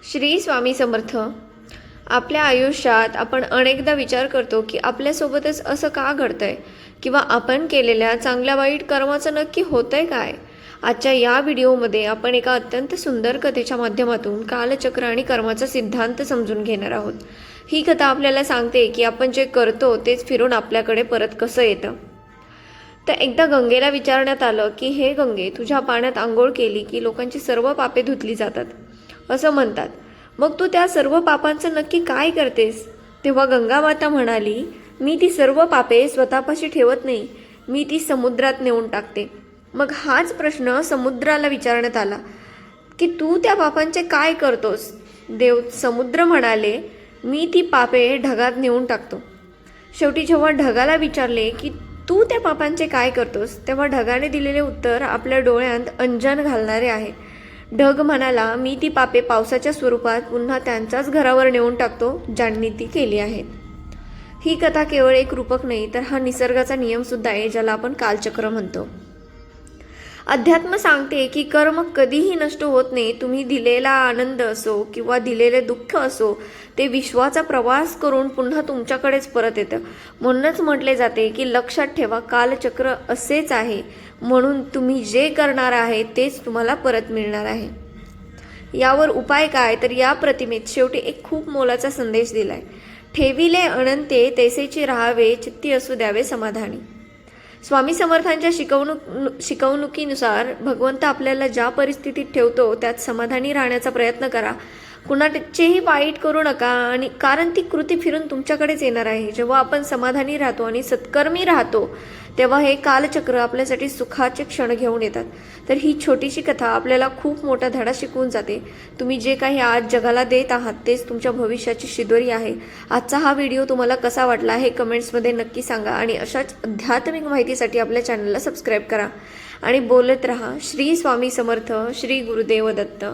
श्री स्वामी समर्थ. आपल्या आयुष्यात आपण अनेकदा विचार करतो की आपल्यासोबतच असं का घडतंय किंवा आपण केलेल्या चांगल्या वाईट कर्माचं नक्की होतंय काय. आजच्या या व्हिडिओमध्ये आपण एका अत्यंत सुंदर कथेच्या माध्यमातून कालचक्र आणि कर्माचा सिद्धांत समजून घेणार आहोत. ही कथा आपल्याला सांगते की आपण जे करतो तेच फिरून आपल्याकडे परत कसं येतं. तर एकदा गंगेला विचारण्यात आलं की हे गंगे, तुझ्या पाण्यात आंघोळ केली की लोकांची सर्व पापे धुतली जातात असं म्हणतात, मग तू त्या सर्व पापांचं नक्की काय करतेस. तेव्हा गंगा माता म्हणाली, मी ती सर्व पापे स्वतःपाशी ठेवत नाही, मी ती समुद्रात नेऊन टाकते. मग हाच प्रश्न समुद्राला विचारण्यात आला की तू त्या पापांचे काय करतोस. समुद्र म्हणाले, मी ती पापे ढगात नेऊन टाकतो. शेवटी जेव्हा ढगाला विचारले की तू त्या पापांचे काय करतोस, तेव्हा ढगाने दिलेले उत्तर आपल्या डोळ्यात अंजन घालणारे आहे. ढग म्हणाला, मी ती पापे पावसाच्या स्वरूपात पुन्हा त्यांच्याच घरावर नेऊन टाकतो ज्यांनी ती केली आहेत. ही कथा केवळ एक रूपक नाही, तर हा निसर्गाचा नियमसुद्धा आहे, ज्याला आपण कालचक्र म्हणतो. अध्यात्म सांगते की कर्म कधीही नष्ट होत नाही. तुम्ही दिलेला आनंद असो किंवा दिलेले दुःख असो, ते विश्वाचा प्रवास करून पुन्हा तुमच्याकडेच परत येतं. म्हणूनच म्हटले जाते की लक्षात ठेवा, कालचक्र असेच आहे, म्हणून तुम्ही जे करणार आहे तेच तुम्हाला परत मिळणार आहे. यावर उपाय काय, तर या प्रतिमेत शेवटी एक खूप मोलाचा संदेश दिलाय. ठेविले अनंते तैसेची राहावे, चित्ती असू द्यावे समाधानी. स्वामी समर्थांच्या शिकवणुकीनुसार भगवंत आपल्याला ज्या परिस्थितीत ठेवतो त्यात समाधानी राहण्याचा प्रयत्न करा. कुणाचेही वाईट करू नका, आणि कारण ती कृती फिरून तुमच्याकडेच येणार आहे. जेव्हा आपण समाधानी राहतो आणि सत्कर्मी राहतो, तेव्हा हे कालचक्र आपल्यासाठी सुखाचे क्षण घेऊन येतात. तर ही छोटीशी कथा आपल्याला खूप मोठा धडा शिकवून जाते. तुम्ही जे काही आज जगाला देत आहात तेच तुमच्या भविष्याची शिदोरी आहे. आजचा हा व्हिडिओ तुम्हाला कसा वाटला हे कमेंट्समध्ये नक्की सांगा, आणि अशाच आध्यात्मिक माहितीसाठी आपल्या चॅनलला सबस्क्राईब करा आणि बोलत रहा. श्री स्वामी समर्थ. श्री गुरुदेव दत्त.